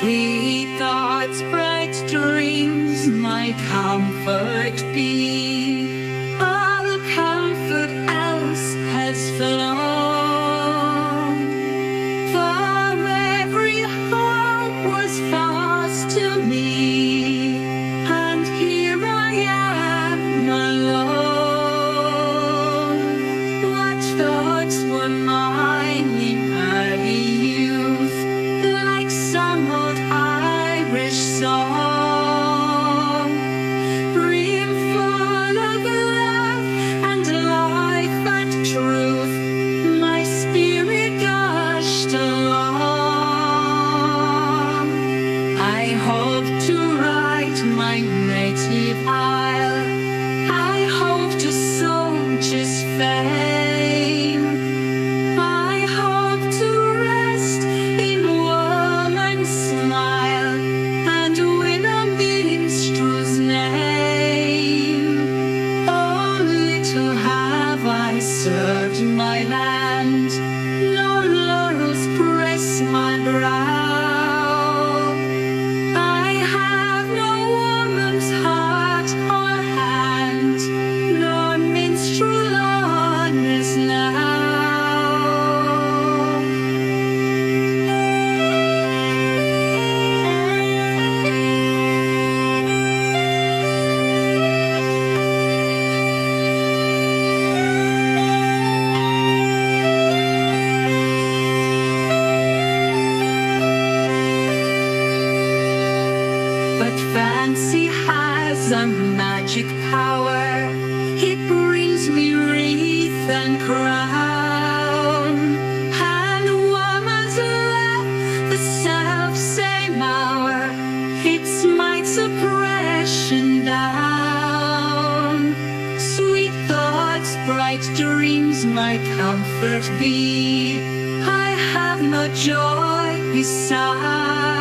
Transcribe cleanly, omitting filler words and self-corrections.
Sweet thoughts, bright dreams, my comfort be. All comfort else has flown. For every hope was false to me, and here I am alone. What thoughts were mine in early youth, like some old Irish song, brimful of love and life and truth, my spirit gushed along. I hope to write my native isle, I hope to sow just fame, I hope to rest in woman's smile and win a minstrel's name. Oh, little have I served my land, no laurels press my brow. I have no woman's heart or hand, nor minstrel honors now. But fancy has a magic power, it brings me wreath and crown, and woman's love, the self-same hour, it smites oppression down. Sweet thoughts, bright dreams, my comfort be. I have no joy beside.